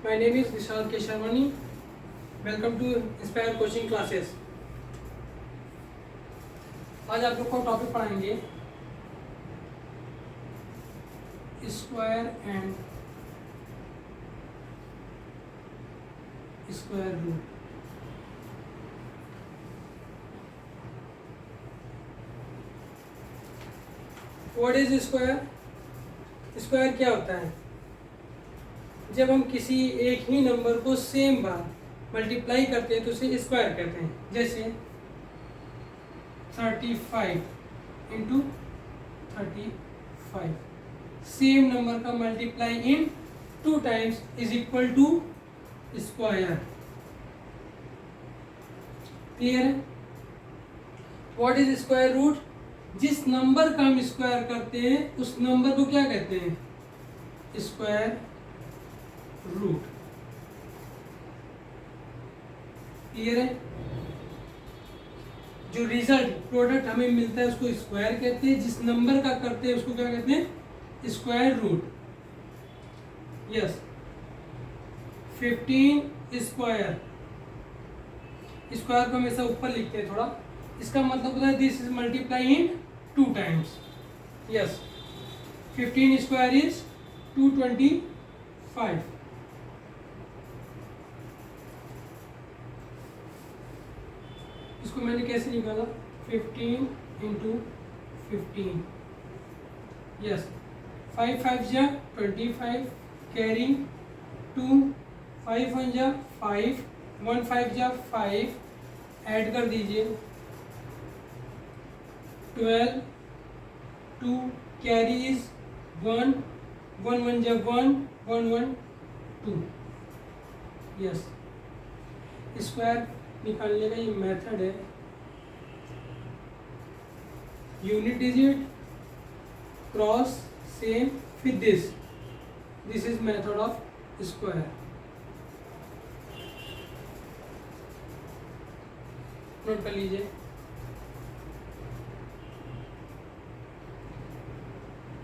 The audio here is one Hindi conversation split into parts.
My name is Vishal Keshavani. Welcome to Inspire Coaching Classes. आज आप लोग को टॉपिक पढ़ाएंगे square and square root. What is square? Square क्या होता है? जब हम किसी एक ही नंबर को सेम बार मल्टीप्लाई करते हैं तो उसे स्क्वायर कहते हैं. जैसे 35 इंटू 35, सेम नंबर का multiply in 2 times is equal to square. Clear है? What is square root? जिस नंबर का हम स्क्वायर करते हैं उस नंबर को क्या कहते हैं? Square root. क्लियर है? जो रिजल्ट प्रोडक्ट हमें मिलता है उसको स्क्वायर कहते हैं. जिस नंबर का करते हैं उसको क्या कहते हैं? Square root. Yes, 15 square. Square को हमेशा ऊपर लिखते हैं थोड़ा. इसका मतलब होता है this is multiply in 2 times. Yes, 15 square is 225. इसको मैंने कैसे निकाला? 15 इंटू 15. यस, 5 5 जा 25, कैरी 2, 5 1 जा 5, 1 5 जा 5, ऐड कर दीजिए 12, 2 कैरी इज 1, 1 1 जा 1, 1 1 2. यस, स्क्वायर निकालने का ये मेथड है. यूनिट डिजिट क्रॉस सेम फिर this is method of square. Note कर लीजिए.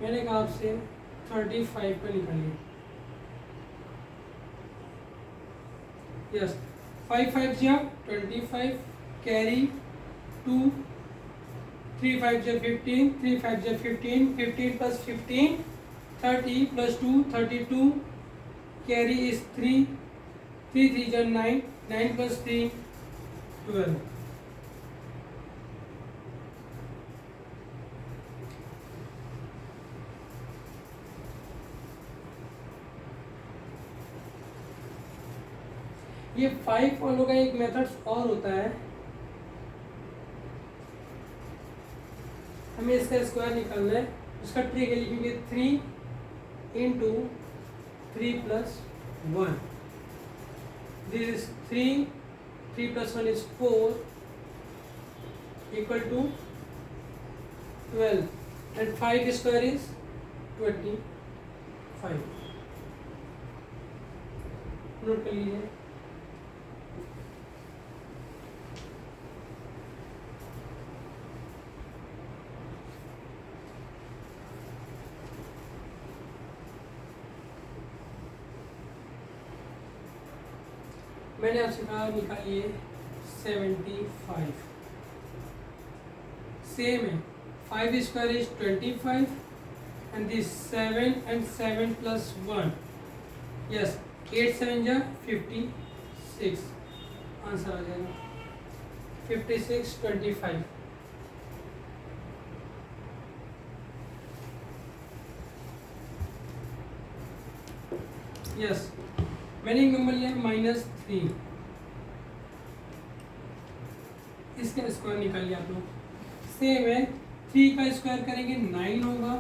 मैंने कहा आपसे 35 का निकालिए. यस, 5 5 जा 25, कैरी 2, 3 5 जा 15, 3 5 जा 15, 15 प्लस 15 30 प्लस 2 32, कैरी इज 3, 3 3 जा 9, 9 प्लस 3 12. ये 5 फॉलो का एक मेथड और होता है. हमें इसका स्क्वायर निकालना है. उसका ट्रिक है, लिखेंगे 3 into 3 plus 1. This is 3 plus 1 is 4 equal to 12 and 5 square is 25. Note कर लीजिए. मैंने आपसे कहा निकालिए 75. सेम है. 5 square is 25 and this 7 and 7 plus 1. Yes, 8 7 जा 56. आंसर आ जाएगा 56 25. यस, मैंने एक नंबर लिया -3. इसका स्क्वायर निकालिए आप लोग. सेम है. 3 का स्क्वायर करेंगे 9 होगा.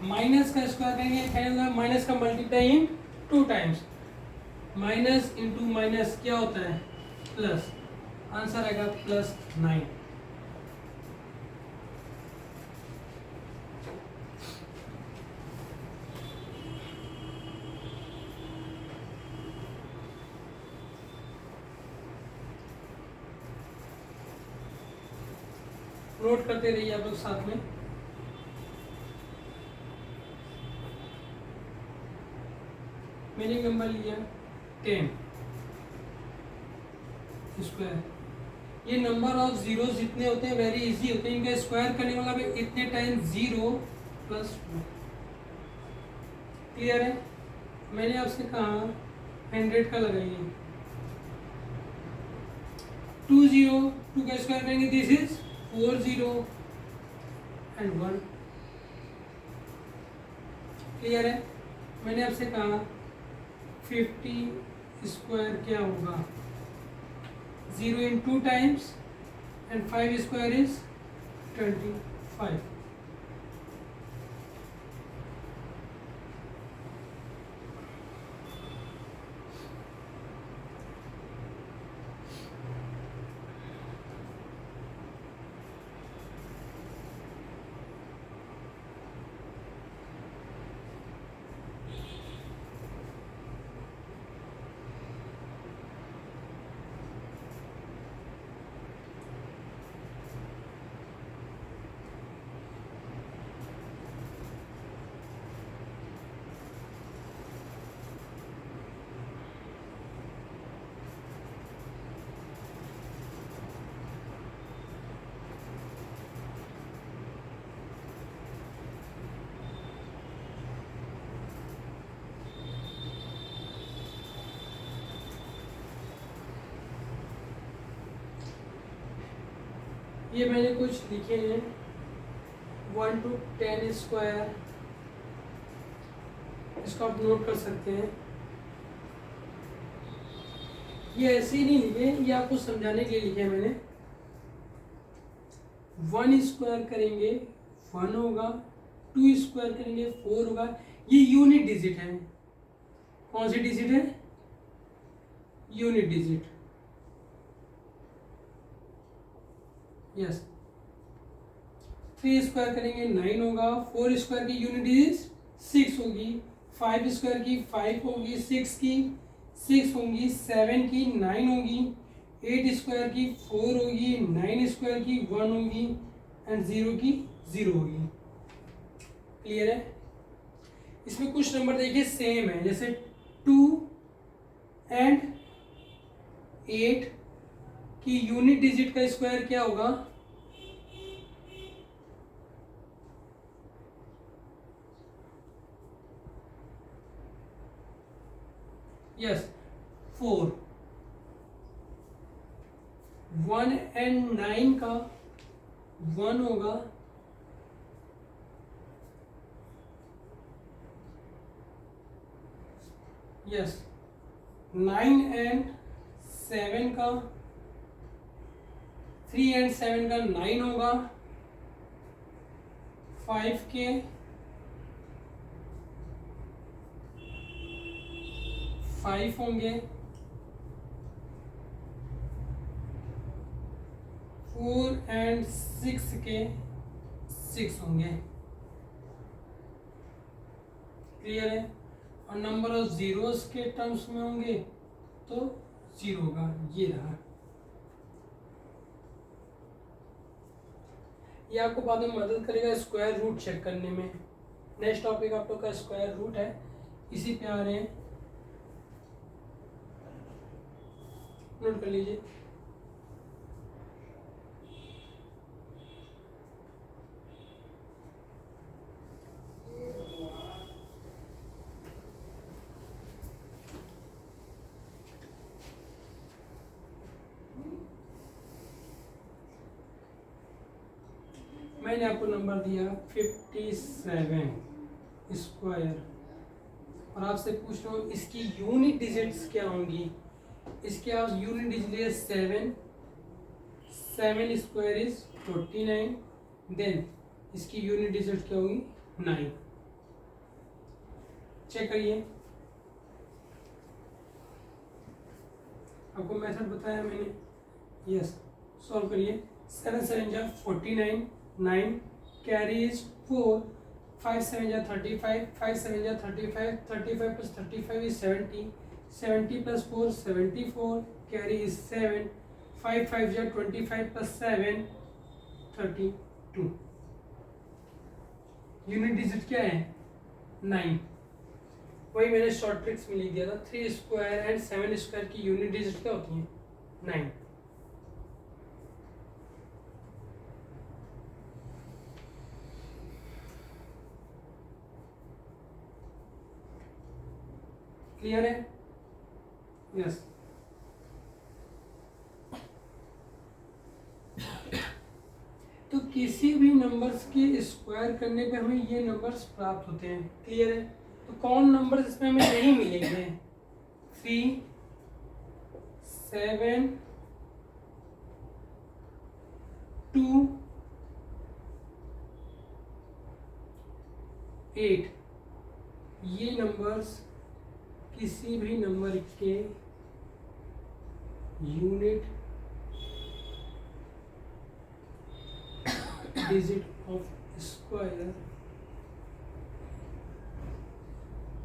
माइनस का स्क्वायर करेंगे 10 होगा. माइनस का multiply in 2 times. Minus into minus क्या होता है? प्लस. आंसर आएगा +9. नोट करते रहिए आप लोग साथ में. मैंने एक नंबर लिया 10 स्क्वायर। ये नंबर ऑफ जीरो जितने होते हैं वेरी इजी होते हैं, इनका स्क्वायर करने वाला भी इतने टाइम 0 + 1। क्लियर है? मैंने आपसे कहा 100 का लगाइए, 2 0, 2 का स्क्वायर करेंगे दिस इज 4 0 एंड 1। क्लियर है? मैंने आपसे कहा 50 स्क्वायर क्या होगा, 0 in 2 times and 5 square is 25। ये मैंने कुछ लिखे हैं 1 to 10 स्क्वायर, इसको आप नोट कर सकते हैं। ये ऐसे ही नहीं लिखे, ये आपको समझाने के लिए लिखे हैं मैंने। 1 स्क्वायर करेंगे 1 होगा, 2 स्क्वायर करेंगे 4 होगा। ये यूनिट डिजिट है। कौन सी डिजिट है? Unit digit. यस। 3 स्क्वायर करेंगे 9 होगा, 4 स्क्वायर की यूनिट डिजिट 6 होगी, 5 स्क्वायर की 5 होगी, 6 की 6 होंगी, 7 की 9 होगी, 8 स्क्वायर की 4 होगी, 9 स्क्वायर की 1 होगी एंड 0 की 0 होगी। क्लियर है? इसमें कुछ नंबर देखिए सेम है, जैसे 2 एंड 8 की यूनिट डिजिट का स्क्वायर क्या होगा? यस 4। 1 एंड 9 का 1 होगा, यस 9 एंड 7 का 3 एंड 7 का 9 होगा, 5 के 5 होंगे, 4 एंड 6 के 6 होंगे। क्लियर है? और नंबर ऑफ जीरोस के टर्म्स में होंगे तो 0 होगा। ये रहा। ये आपको बाद में मदद करेगा स्क्वायर रूट चेक करने में। नेक्स्ट टॉपिक आप लोग का स्क्वायर रूट है, इसी पे आ रहे हैं, नोट कर लीजिए। मैंने आपको नंबर दिया 57 स्क्वायर और आपसे पूछ रहा हूँ इसकी यूनिट डिजिट्स क्या होंगी। इसके आप यूनिट डिजिट है 7, 7 स्क्वायर इज 49, देन इसकी यूनिट डिजिट क्या होगी 9। चेक करिए, आपको मेथड बताया मैंने। यस, सॉल्व करिए। 7 7 जा 49, 9 कैरी इज 4, 5 7 जा 35, 5 7 जा 35, 35 plus 35 is 70, 70 plus 4 74, carry is 7, 5 5 जा 25 plus 7 32। यूनिट डिजिट क्या है 9। वही मैंने शॉर्ट ट्रिक्स में लिख दिया था। 3 स्क्वायर एंड 7 स्क्वायर की यूनिट डिजिट क्या होती है? 9। क्लियर है? यस। तो किसी भी नंबर्स के स्क्वायर करने पे हमें ये नंबर्स प्राप्त होते हैं। क्लियर है? तो कौन नंबर्स इसमें हमें नहीं मिलेंगे? 3, 7, 2, 8 ये नंबर्स किसी भी नंबर के यूनिट डिजिट ऑफ स्क्वायर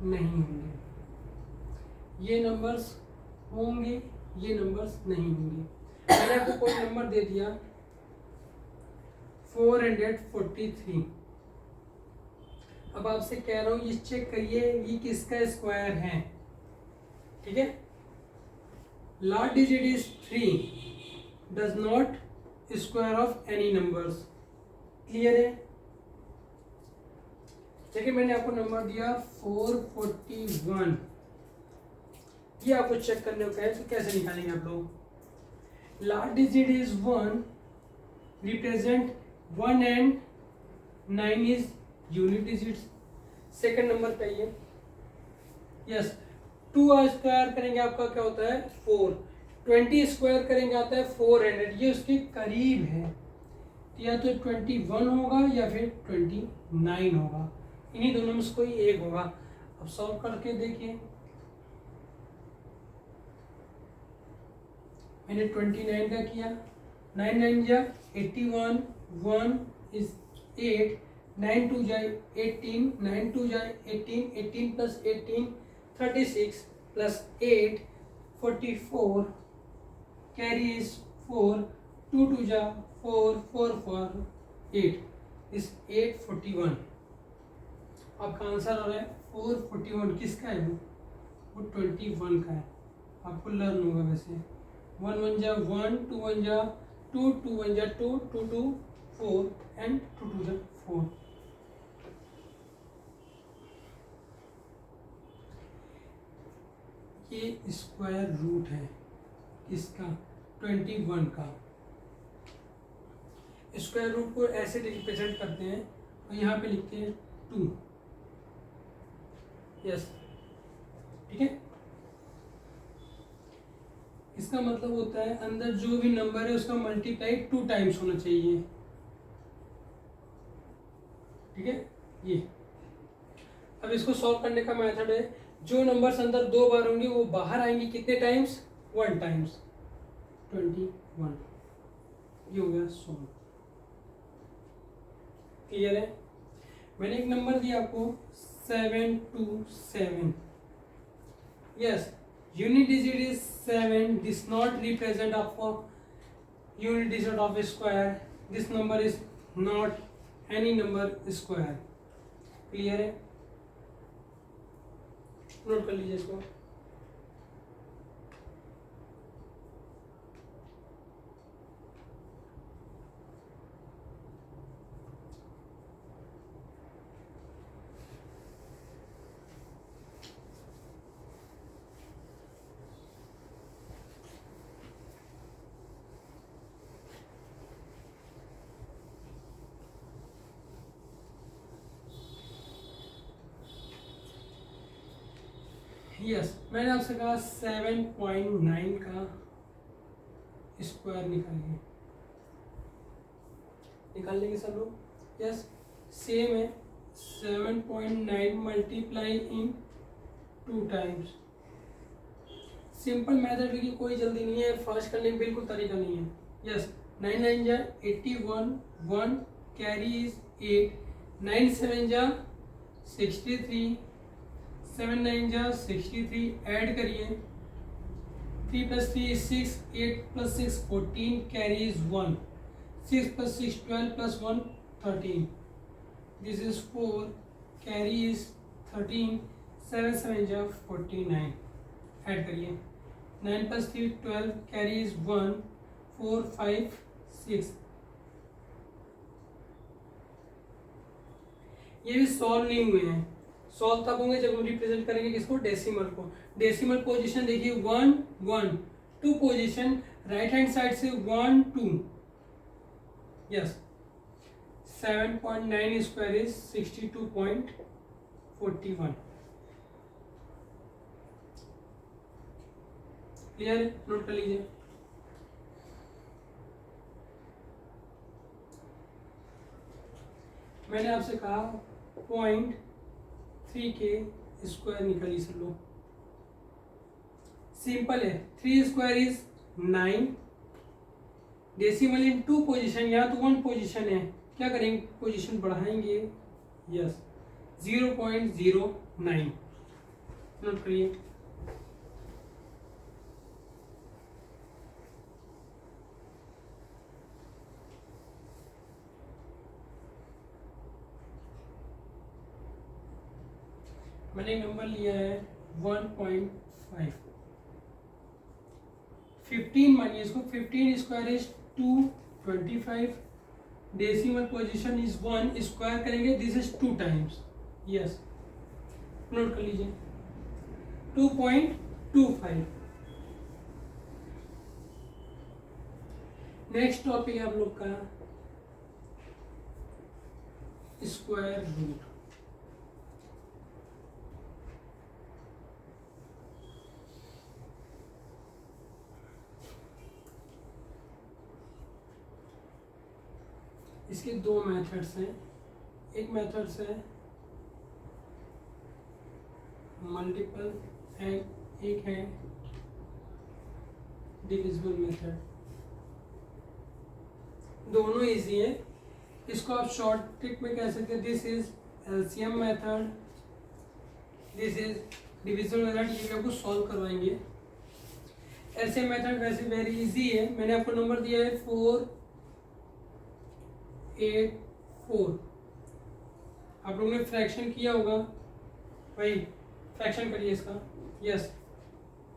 नहीं होंगे। ये नंबर्स होंगे, ये नंबर्स नहीं होंगे। मैंने आपको कोई नंबर दे दिया 443। अब आपसे कह रहा हूं ये चेक करिए ये किसका स्क्वायर है। ठीक है? Large digit is 3 does not square of any numbers. Clear है? देखिए मैंने आपको नंबर दिया 441, ये आपको चेक करने को है तो कैसे निकालेंगे आप लोग? Large digit is 1, represent 1 and 9 is unit digits. Second number पे ये यस 2 स्क्वायर करेंगे आपका क्या होता है? 4। 20 स्क्वायर करेंगे आता है 400। ये उसके करीब है, या तो 21 होगा या फिर 29 होगा। इन्हीं दोनों में से कोई एक होगा। अब सॉल्व करके देखिए। मैंने 29 का किया, 9 9 जा 81, 1 इज 8, 9 2 जाए 18, 9 2 जाए 18, 18 प्लस 18 36 प्लस 8 44, कैरी इज 4, 2 2 जा 4, 4 4 8 इज 841। आपका आंसर आ रहा है 441। किसका है वो 21 का है। आपको लर्न होगा वैसे। 1 1 जा 1, 2 1 जा 2, 2 1 जा 2, 2 2 4 एंड 2 2 जा 4। ये स्क्वायर रूट है इसका 21 का। स्क्वायर रूट को ऐसे रिप्रेजेंट करते हैं और यहाँ पे लिखते हैं 2। यस ठीक है? इसका मतलब होता है अंदर जो भी नंबर है उसका मल्टीप्लाई 2 टाइम्स होना चाहिए। ठीक है? ये अब इसको सॉल्व करने का मेथड है, जो नंबर्स अंदर 2 बार होंगे वो बाहर आएंगे कितने टाइम्स? 1 टाइम्स। 21 ये हो गया सॉल्व। क्लियर है? मैंने एक नंबर दिया आपको 727। Yes unit digit is 7. This not represent of a unit digit of a square. This number is not any number square. Clear है? नोट कर लीजिए इसको। यस मैंने आपसे कहा 7.9 का स्क्वायर निकालिए। निकाल लेंगे सब लोग? यस सेम है 7.9 multiply in 2 times. Simple method की कोई जल्दी नहीं है, फास्ट करने का बिल्कुल तरीका नहीं है। यस 9 9 जा 81, 1 कैरी इज 8, 9 7 जा 63, 7 9 जा 63 ऐड करिए 3 plus 3 is 6, 8 plus 6 14 carry is 1, 6 plus 6 12 plus 1 13, this is 4 carry is 13, 7 7 जा 49, ऐड करिए 9 + 3 12, कैरी इज 1 4 5 6। ये भी सॉल्व नहीं हुए हैं। सॉल्व तब होंगे जब हम रिप्रेजेंट करेंगे किसको, डेसिमल को। डेसिमल पोजीशन देखिए 1 1, 2 पोजीशन राइट हैंड साइड से 1 2, yes 7.9 square is 62.41। Clear, note कर लीजिए। मैंने आपसे कहा 0.3 के स्क्वायर निकालिए सब लोग। सिंपल है, 3 square is 9, decimal in 2 position, यहाँ तो 1 पोजीशन है, क्या करेंगे पोजीशन बढ़ाएंगे, यस 0.09, नोट करिए। मैंने नंबर लिया है 1.5। 15 मानिए इसको, 15 square is 225, decimal position is 1, square करेंगे this is 2 times, yes note कर लीजिए 2.25। नेक्स्ट टॉपिक है आप लोग का स्क्वायर रूट। इसके 2 मेथड्स हैं, एक मेथड्स है मल्टीपल एंड एक है डिविजिबल मेथड। दोनों इजी है, इसको आप शॉर्ट ट्रिक में कह सकते हैं this is LCM method, this is divisible method. ये आपको सॉल्व करवाएंगे। एलसीएम मेथड वैसे वेरी इजी है, मैंने आपको नंबर दिया है 4 8 4। आप लोगों ने फ्रैक्शन किया होगा, भाई फ्रैक्शन करिए इसका, यस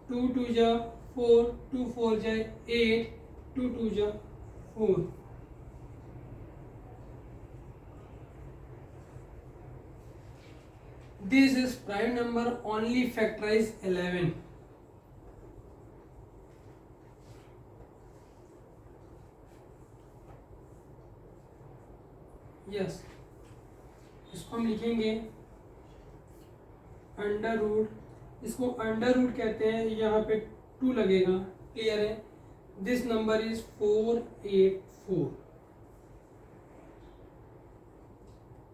2 2 जा 4, 2 4 जा 8, 2 2 जा 4। This is prime number only factorize 11। Yes इसको हम लिखेंगे अंडर रूट, इसको अंडर रूट कहते हैं, यहाँ पे 2 लगेगा, क्लियर है। This number is 484।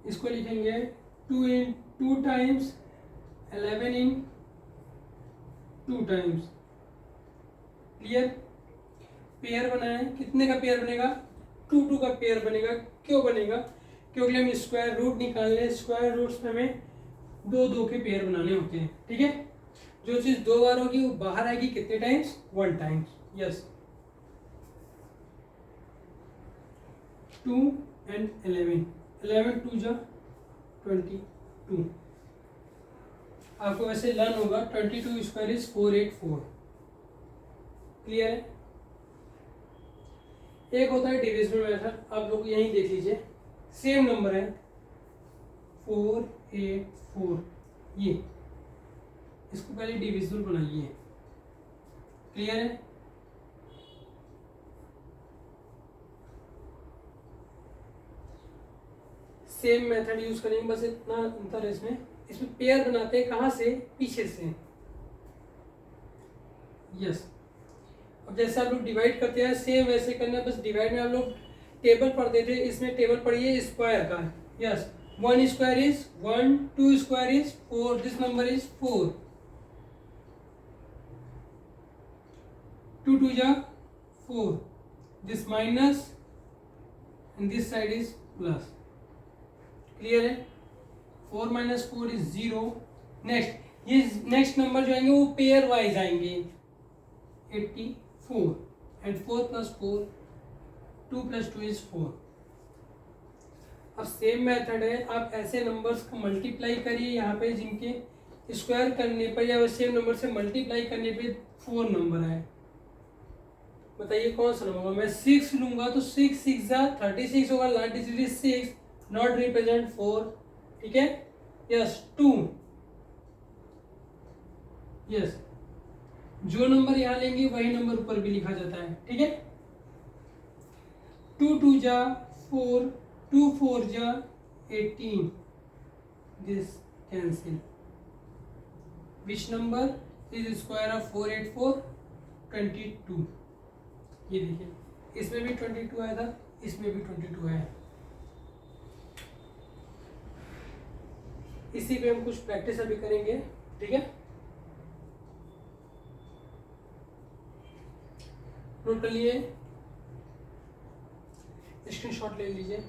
इसको लिखेंगे 2 टाइम्स 11 इन 2 टाइम्स, क्लियर। पेयर बनाए, कितने का पेयर बनेगा, 2 2 का पेयर बनेगा। क्यों बनेगा, क्योंकि हम स्क्वायर रूट निकालने, स्क्वायर रूट्स में हमें 2 2 के पेयर बनाने होते हैं, ठीक है। जो चीज 2 बार होगी वो बाहर आएगी कितने टाइम्स, 1 टाइम्स, यस 2 एंड 11, 11 2 जा 22। आपको वैसे लर्न होगा 22 स्क्वायर इज 484, क्लियर है। एक होता है डिविजिबल मेथड, आप लोग यहीं देख लीजिए, सेम नंबर है 484, ये इसको पहले डिविजिबल बनाइए, क्लियर है। सेम मेथड यूज करेंगे, बस इतना अंतर है इसमें पेयर बनाते हैं कहाँ से, पीछे से, यस। अब जैसे आप लोग डिवाइड करते हैं सेम वैसे करना है, बस डिवाइड में आप लोग टेबल पढ़ते थे, इसमें टेबल पढ़िए स्क्वायर का, yes 1 square is 1, 2 square is 4, this number is 4, 2 2 जा 4, this minus and this side is plus, clear है। 4 - 4 इज 0। नेक्स्ट ये नेक्स्ट नंबर जो आएंगे वो पेयर वाइज आएंगे, 84 एंड 4 + 4, 2 + 2 इज 4। अब सेम मेथड है, आप ऐसे नंबर्स को मल्टीप्लाई करिए यहाँ पे जिनके स्क्वायर करने पर या सेम नंबर से मल्टीप्लाई करने पे 4 नंबर आए, बताइए कौन सा नंबर होगा। मैं 6 लूंगा तो 6 6 36 होगा, last digit is 6, not represent 4, ठीक है। यस 2, यस जो नंबर यहाँ लेंगे वही नंबर ऊपर भी लिखा जाता है, ठीक है। 2 2 जा 4, 2 4 जा 18, this cancel. Which number is square of 484? 22। ये देखिए, इसमें भी 22 आया था, इसमें भी 22 आया। इसी पे हम कुछ प्रैक्टिस अभी करेंगे, ठीक है। नोट कर लिए, स्क्रीनशॉट ले लीजिए।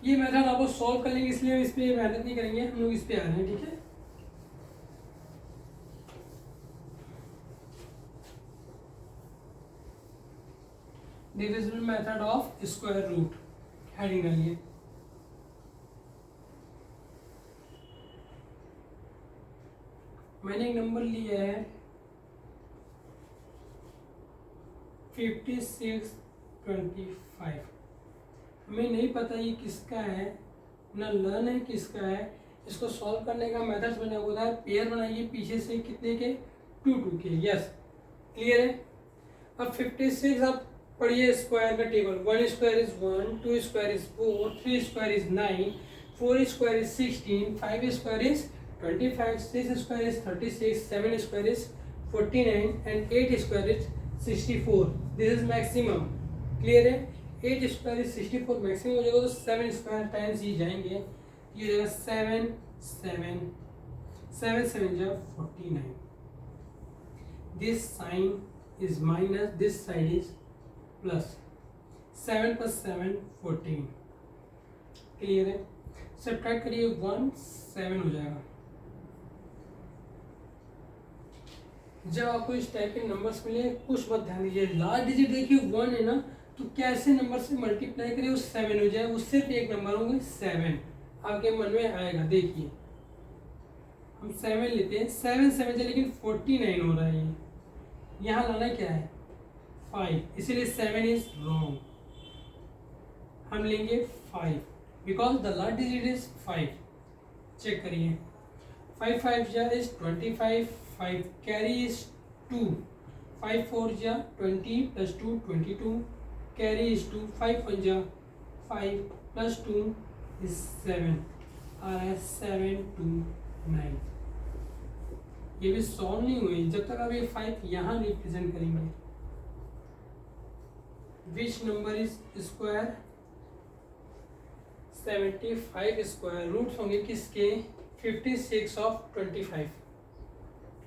ये मेथड आपको सॉल्व कर लेंगे, इसलिए इस पे मेहनत नहीं करेंगे, हम लोग इस पे आ रहे हैं, ठीक है। Divisible method of square root, heading डालिए। मैंने एक नंबर लिया है 5625, हमें नहीं पता ये किसका है, ना लर्न है किसका है। इसको सॉल्व करने का मेथड्स बना हुआ है, पेयर बनाइए पीछे से कितने के, 2 2 के। यस क्लियर है। अब 56 आप पढ़िए स्क्वायर का table, 1 square is 1, 2 square is 4, 3 square is 9, 4 square is 16, 5 square is 25, 6 square is 36, 7 square is 49 and 8 square is 64। This is maximum, clear है। 8 स्क्वायर इज 64 मैक्सिमम हो जाएगा, तो 7 स्क्वायर टाइम्स ये जाएंगे, ये हो जाएगा 7 7 7 7 जा 49। This sign is minus, this side is plus, 7 + 7 14, clear है। सब्ट्रैक्ट करिए, 1 7 हो जाएगा। जब आपको इस टाइप के नंबर्स मिले कुछ मत ध्यान दीजिए, लास्ट डिजिट देखिए 1 है ना, तो कैसे नंबर से मल्टीप्लाई करिए वो 7 हो जाए, उससे एक नंबर होंगे 7, आपके मन में आएगा। देखिए हम 7 लेते हैं, 7 7 से लेकिन 49 हो रहा है, ये यहाँ लाना क्या है 5, इसीलिए 7 इज रॉन्ग। हम लेंगे 5 because the last digit is 5। Check करिए, 5 5 जा इज 25, 5 कैरी इज 2, 5 4 जा 20 + 2 22, कैरी इज 2, 5 1 जा 5 + 2 इज 7, आ रहा है 7 2 9। ये भी सॉल्व नहीं हुई जब तक आप ये 5 यहाँ रिप्रेजेंट करेंगे। Which number is square? 75 square roots होंगे किसके? 56 ऑफ 25,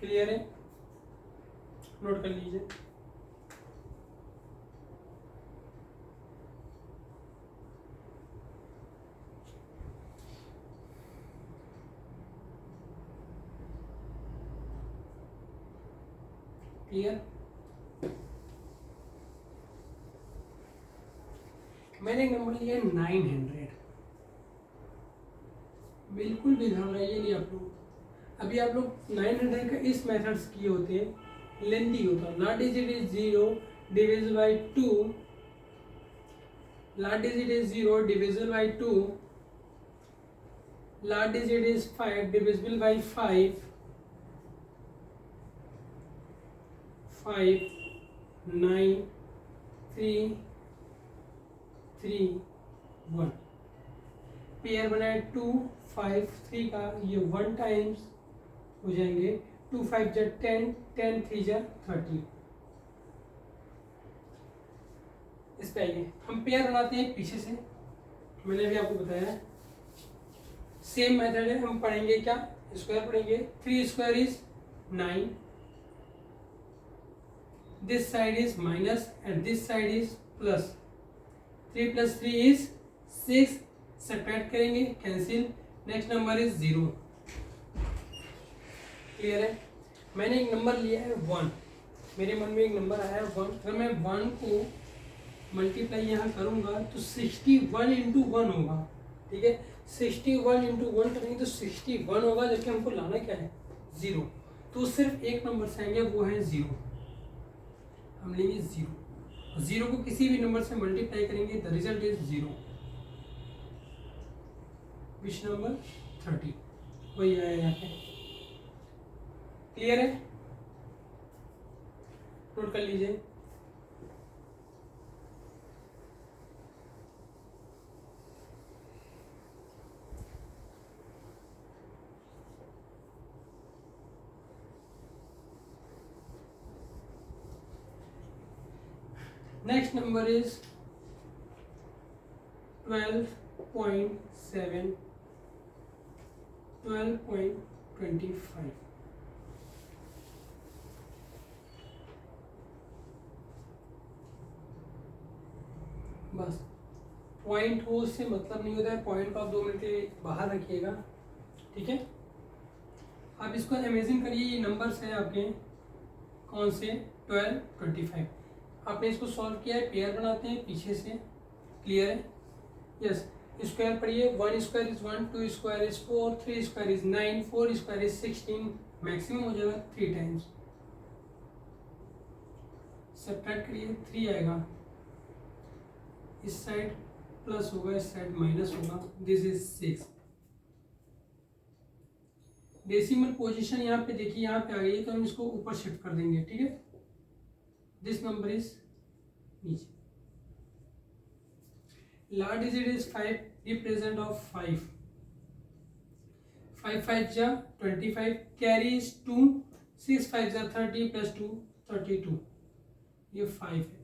क्लियर है। नोट कर लीजिए। क्लियर। मैंने एक नंबर लिया 900, बिल्कुल भी घबराइए नहीं आप लोग। अभी आप लोग 900 का इस मेथड्स किए होते हैं, लेंथी होता है। Last digit is 0 divisible by 2, last digit is 0 divisible by 2, last digit is 5 divisible by 5, 5 9 3 3 1। Pair बनाए 2 5 3 का, ये 1 टाइम्स हो जाएंगे, 2 5 जा 10, 10 3 जा 30। इस पे आइए, हम पेयर बनाते हैं पीछे से, मैंने भी आपको बताया सेम मेथड है। हम पढ़ेंगे क्या? स्क्वायर पढ़ेंगे। 3 square is 9, this side is minus and this side is plus, 3 + 3 is 6, subtract करेंगे cancel, next number is 0, clear है। मैंने एक नंबर लिया है 1, मेरे मन में एक नंबर आया है 1। अगर मैं 1 को मल्टीप्लाई यहाँ करूँगा तो 61 इंटू 1 होगा, ठीक है। 61 इंटू 1 करेंगे तो 61 होगा, जबकि हमको लाना क्या है 0, तो सिर्फ एक नंबर से आएंगे, वो है 0। हम लेंगे 0, 0 को किसी भी नंबर से मल्टीप्लाई करेंगे, the result is 0, which number 30, वही आया यहाँ पे। क्लियर है, नोट कर लीजिए। Next number is 12.7, 12.25। बस पॉइंट हो उससे मतलब नहीं होता है, पॉइंट को आप 2 मिनट के लिए बाहर रखिएगा, ठीक है। आप इसको इमेजिन करिए, ये नंबर्स हैं आपके कौन से 12, 25। आपने इसको सॉल्व किया है, पेयर बनाते हैं पीछे से, क्लियर है। यस, स्क्वायर पढ़िए, 1 square is 1, 2 square is 4, 3 square is 9, 4 square is 16, maximum हो जाएगा 3 टाइम्स। सब्ट्रैक्ट करिए, 3 आएगा, इस साइड प्लस होगा, इस साइड माइनस होगा, दिस इज 6। डेसिमल पोजीशन यहाँ पे देखिए, यहाँ पे आ गई है, तो हम इसको ऊपर शिफ्ट कर देंगे, ठीक है। दिस नंबर इज नीचे। Large digit is 5, represent of 5, 5 5 जा 25, कैरी इज 2, 6 5 जा 30 प्लस 2 32, ये 5 है,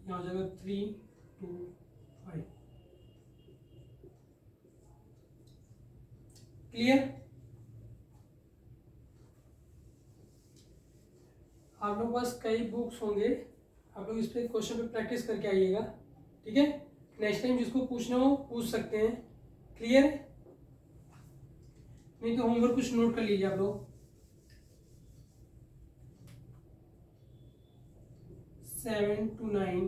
यहाँ हो जाएगा 3 2 5। क्लियर, आप लोग पास कई बुक्स होंगे, आप लोग इस पे क्वेश्चन पे प्रैक्टिस करके आइएगा, ठीक है। नेक्स्ट टाइम जिसको पूछना हो पूछ सकते हैं, क्लियर है। नहीं तो होमवर्क कुछ नोट कर लीजिए आप लोग। 7 to 9,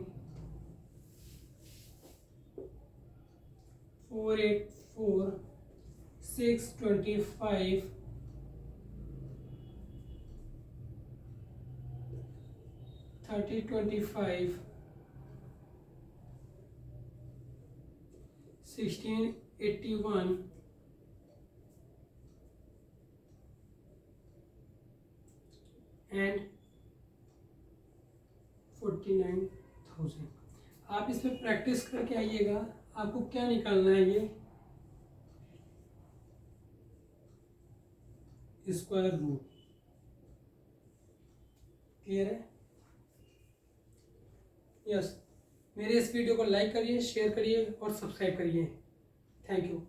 4 8 4, 6 25, 30 25, 16 81, and 49,000। आप इस पर प्रैक्टिस करके आइएगा, आपको क्या निकालना है, ये स्क्वायर रूट, क्लियर है। यस, मेरे इस वीडियो को लाइक करिए, शेयर करिए और सब्सक्राइब करिए। Thank you.